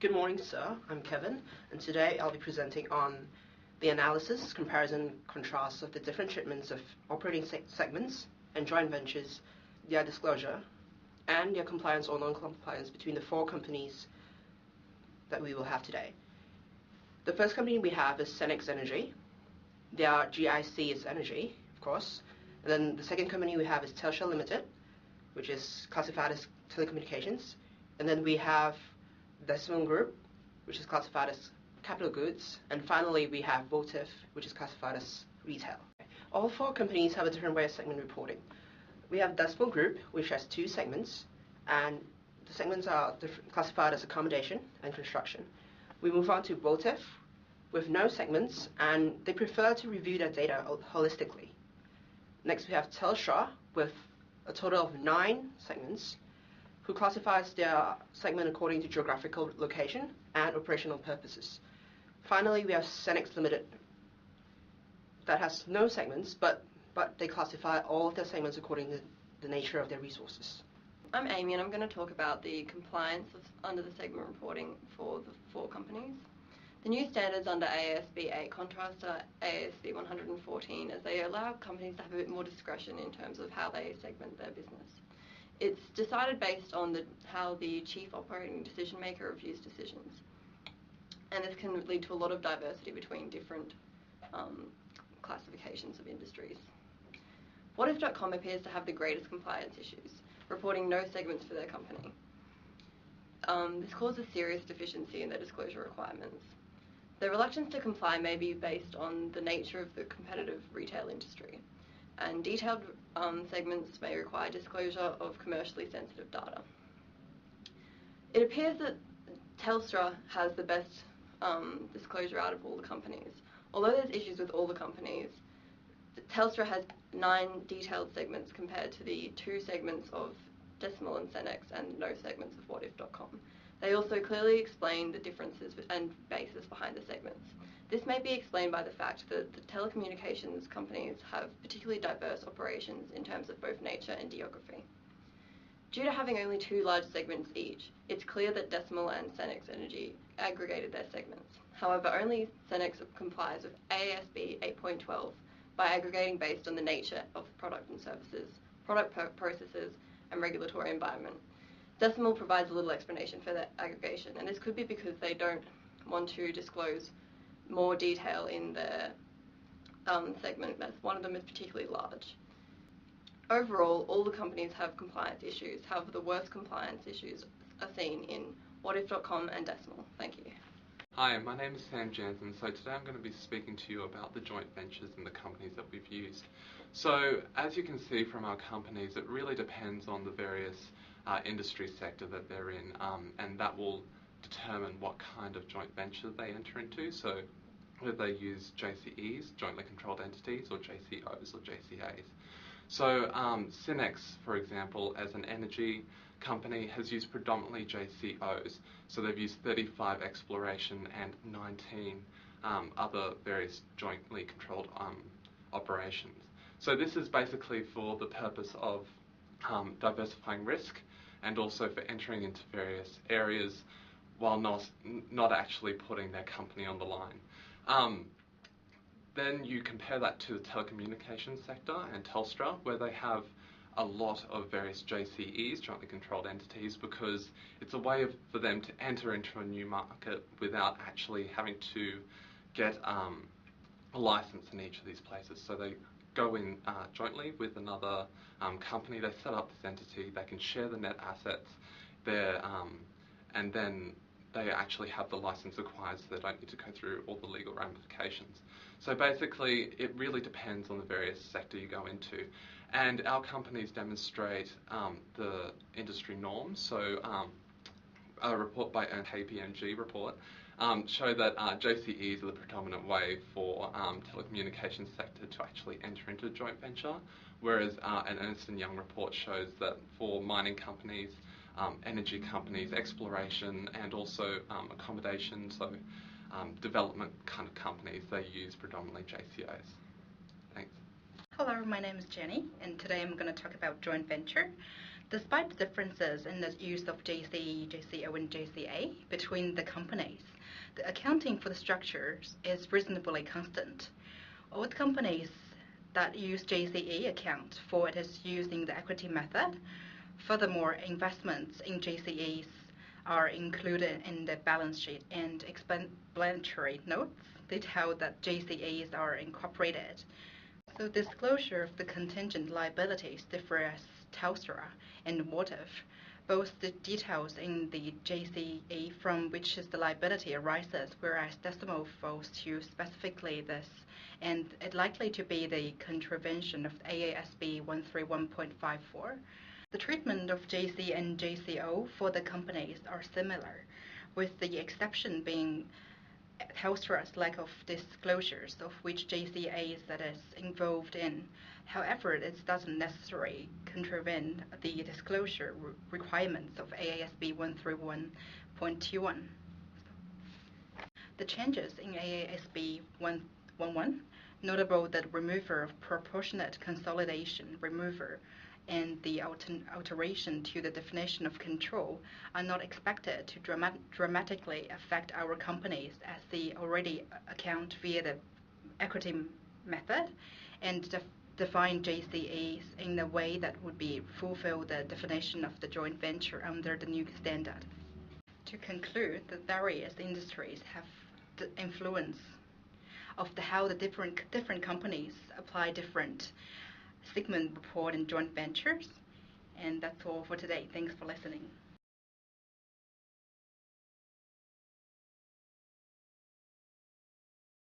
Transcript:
Good morning, sir. I'm Kevin, and today I'll be presenting on the analysis, comparison, contrast of the different treatments of operating segments and joint ventures, their disclosure, and their compliance or non-compliance between the four companies that we will have today. The first company we have is Senex Energy. Their GIC is Energy, of course. And then the second company we have is Telstra Limited, which is classified as telecommunications. And then we have Decimal Group, which is classified as capital goods. And finally, we have Votif, which is classified as retail. All four companies have a different way of segment reporting. We have Decimal Group, which has two segments, and the segments are classified as accommodation and construction. We move on to Votif, with no segments, and they prefer to review their data holistically. Next, we have Telstra, with a total of 9 segments, who classifies their segment according to geographical location and operational purposes. Finally, we have Senex Limited, that has no segments, but they classify all of their segments according to the nature of their resources. I'm Amy, and I'm going to talk about the compliance under the segment reporting for the 4 companies. The new standards under ASB 8 contrast to ASB 114 as they allow companies to have a bit more discretion in terms of how they segment their business. It's decided based on how the chief operating decision maker reviews decisions, and this can lead to a lot of diversity between different classifications of industries. Whatif.com appears to have the greatest compliance issues, reporting no segments for their company. This causes serious deficiency in their disclosure requirements. The reluctance to comply may be based on the nature of the competitive retail industry, and detailed segments may require disclosure of commercially sensitive data. It appears that Telstra has the best disclosure out of all the companies. Although there's issues with all the companies, Telstra has 9 detailed segments compared to the 2 segments of Decimal and Senex and no segments of Whatif.com. They also clearly explain the differences and basis behind the segments. This may be explained by the fact that the telecommunications companies have particularly diverse operations in terms of both nature and geography. Due to having only 2 large segments each, it's clear that Decimal and Senex Energy aggregated their segments. However, only Senex complies with ASB 8.12 by aggregating based on the nature of the product and services, product processes, and regulatory environment. Decimal provides a little explanation for that aggregation, and this could be because they don't want to disclose more detail in their segment, as one of them is particularly large. Overall, all the companies have compliance issues. However, the worst compliance issues are seen in Whatif.com and Decimal. Thank you. Hi, my name is Sam Jansen. So today I'm going to be speaking to you about the joint ventures and the companies that we've used. So as you can see from our companies, it really depends on the various industry sector that they're in, and that will determine what kind of joint venture they enter into. So whether they use JCEs, jointly controlled entities, or JCOs or JCAs. So Senex, for example, as an energy company, has used predominantly JCOs. So they've used 35 exploration and 19 other various jointly controlled operations. So this is basically for the purpose of diversifying risk and also for entering into various areas while not actually putting their company on the line. Then you compare that to the telecommunications sector and Telstra, where they have a lot of various JCEs, jointly controlled entities, because it's a way for them to enter into a new market without actually having to get a license in each of these places. So they go in jointly with another company, they set up this entity, they can share the net assets there, and then they actually have the license acquired, so they don't need to go through all the legal ramifications. So basically, it really depends on the various sector you go into. And our companies demonstrate the industry norms. So a report by an KPMG report show that JCEs are the predominant way for telecommunications sector to actually enter into a joint venture, whereas an Ernst & Young report shows that for mining companies, energy companies, exploration, and also accommodation, so development kind of companies, they use predominantly JCOs. Thanks. Hello, my name is Jenny, and today I'm going to talk about joint venture. Despite the differences in the use of JCE, JCO, and JCA between the companies, the accounting for the structures is reasonably constant. All the companies that use JCE account for it is using the equity method. Furthermore, investments in JCEs are included in the balance sheet, and explanatory notes detail that JCEs are incorporated. So disclosure of the contingent liabilities differ as Telstra and motive. Both the details in the JCE from which the liability arises, whereas decimal falls to specifically this, and it likely to be the contravention of AASB 131.54. The treatment of JC and JCO for the companies are similar, with the exception being Telstra's lack of disclosures of which JCAs that is involved in. However, it doesn't necessarily contravene the disclosure requirements of AASB 131.21. The changes in AASB 111, notable that remover of proportionate consolidation remover and the alteration to the definition of control are not expected to dramatically affect our companies, as they already account via the equity method and define JCEs in a way that would fulfill the definition of the joint venture under the new standard. To conclude, the various industries have the influence of how the different companies apply different segment report and joint ventures. And that's all for today. Thanks for listening.